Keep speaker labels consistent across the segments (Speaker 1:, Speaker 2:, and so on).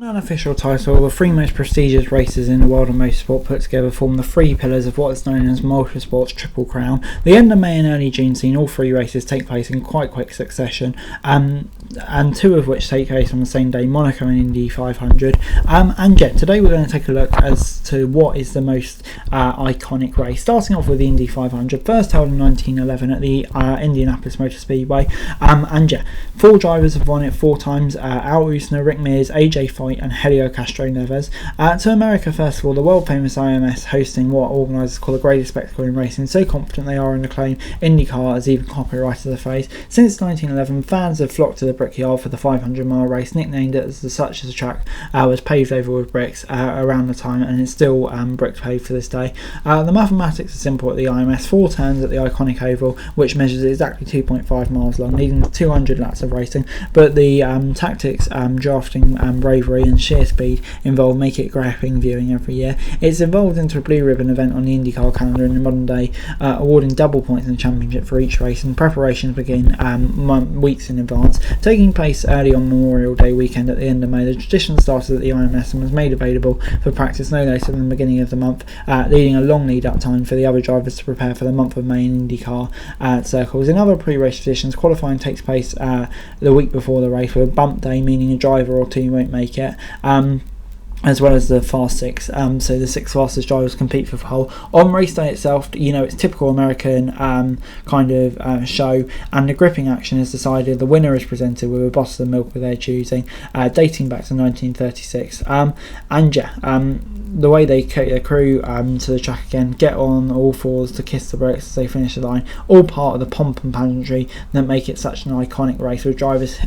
Speaker 1: unofficial title, the three most prestigious races in the world of motorsport put together form the three pillars of what is known as Motorsports Triple Crown. The end of May and early June seen all three races take place in quite quick succession, and two of which take place on the same day, Monaco and Indy 500. And yet, today we're going to take a look as to what is the most iconic race. Starting off with the Indy 500, first held in 1911 at the Indianapolis Motor Speedway. And yeah, four drivers have won it four times, Al Usner, Rick Mears, AJ Foyt and Helio Castro-Neves. To America, first of all, the world famous IMS hosting what organisers call the greatest spectacle in racing, so confident they are in the claim IndyCar has even copyrighted the phrase. Since 1911, fans have flocked to the Brickyard for the 500-mile race, nicknamed it as such as the track was paved over with bricks around the time, and it's still brick paved for this day. The mathematics are simple at the IMS, four turns at the iconic oval, which measures exactly 2.5 miles long, needing 200 laps of racing, but the tactics, drafting, bravery and sheer speed involved make it gripping viewing every year. It's evolved into a blue ribbon event on the IndyCar calendar in the modern day, awarding double points in the championship for each race, and preparations begin weeks in advance. Taking place early on Memorial Day weekend at the end of May, the tradition started at the IMS and was made available for practice no later than the beginning of the month, leading a long lead up time for the other drivers to prepare for the month of May in IndyCar circles. In other pre-race traditions, qualifying takes place the week before the race, with a bump day, meaning a driver or two won't make it, as well as the Fast Six, so the six fastest drivers compete for pole. On race day itself, it's typical American kind of show, and the gripping action is decided. The winner is presented with a bottle of milk of their choosing, dating back to 1936. The way they accrue to the track again, get on all fours to kiss the bricks as they finish the line, all part of the pomp and pageantry that make it such an iconic race, with drivers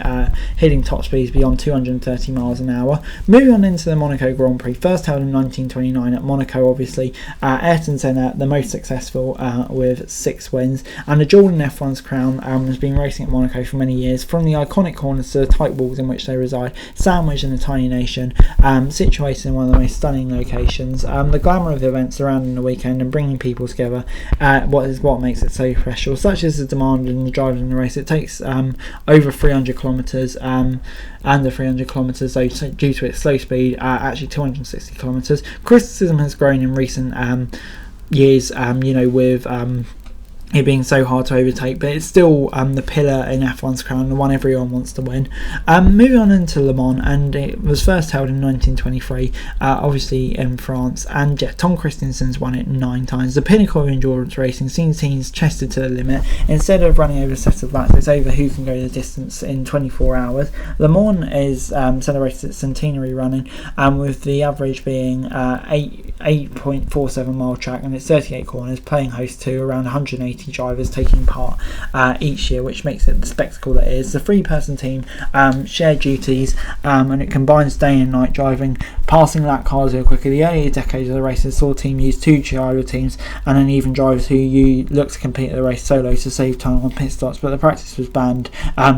Speaker 1: hitting top speeds beyond 230 miles an hour. Moving on into the Monaco Grand Prix, first held in 1929 at Monaco, obviously. Ayrton Senna, the most successful with 6 wins, and the Jordan F1's crown has been racing at Monaco for many years, from the iconic corners to the tight walls in which they reside, sandwiched in a tiny nation, situated in one of the most stunning locations. The glamour of the event surrounding the weekend and bringing people together what makes it so special. Such is the demand and the drive in the race. It takes over 300 kilometres, under 300 kilometres, though due to its slow speed, actually 260 kilometres. Criticism has grown in recent years, with it being so hard to overtake, but it's still the pillar in F1's crown, the one everyone wants to win. Moving on into Le Mans, and it was first held in 1923, obviously in France, and yeah, Tom Christensen's won it 9 times. The pinnacle of endurance racing, seen teams chested to the limit. Instead of running over a set of laps, it's over who can go the distance in 24 hours. Le Mans is celebrated its centenary running, with the average being 8.47 mile track, and it's 38 corners, playing host to around 180 drivers taking part each year, which makes it the spectacle that it is. The 3-person team share duties, and it combines day and night driving, passing lap cars real quickly. The earlier decades of the races saw team use 2 driver teams, and then even drivers who look to compete the race solo to save time on pit stops, but the practice was banned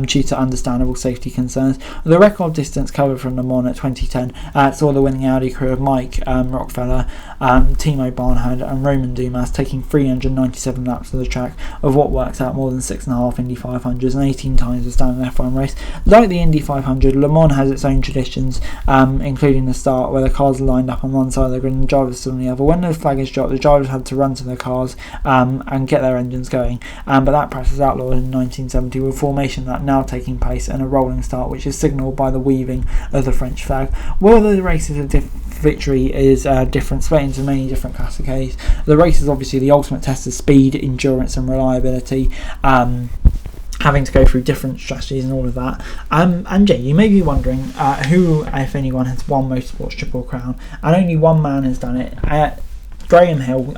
Speaker 1: due to understandable safety concerns. The record distance covered from Le Mans at 2010 saw the winning Audi crew of Mike Rockefeller, Timo Barnhard and Roman Dumas taking 397 laps of the track of what works out more than 6.5 Indy 500s and 18 times the standard F1 race. Like the Indy 500, Le Mans has its own traditions, including the start, where the cars are lined up on one side of the grid and the drivers stood on the other. When the flag is dropped, the drivers had to run to their cars and get their engines going, but that practice was outlawed in 1970 with formation that now taking place and a rolling start, which is signalled by the weaving of the French flag. Whether the race is a victory is different, split into many different categories. The race is obviously the ultimate test of speed, endurance and reliability, having to go through different strategies and all of that. And yeah, you may be wondering who, if anyone, has won Motorsports Triple Crown, and only one man has done it. Graham Hill,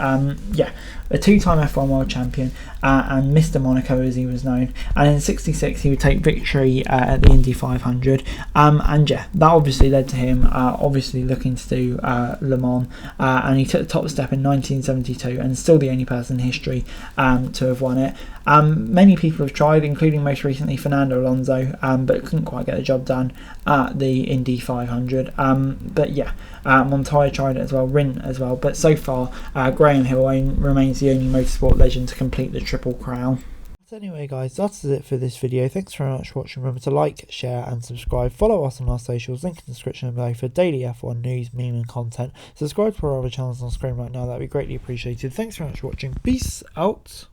Speaker 1: a 2-time F1 world champion, and Mr. Monaco as he was known, and in '66 he would take victory at the Indy 500, and yeah, that obviously led to him obviously looking to do Le Mans, and he took the top step in 1972 and is still the only person in history to have won it. Many people have tried, including most recently Fernando Alonso, but couldn't quite get the job done at the Indy 500. But yeah, Montoya tried it as well, Rin as well, but so far Graham Hill remains the only motorsport legend to complete the Triple Crown. So anyway guys, that's it for this video. Thanks very much for watching. Remember to like, share and subscribe. Follow us on our socials, link in the description below for daily F1 news, meme and content. Subscribe to our other channels on screen right now, that'd be greatly appreciated. Thanks very much for watching. Peace out.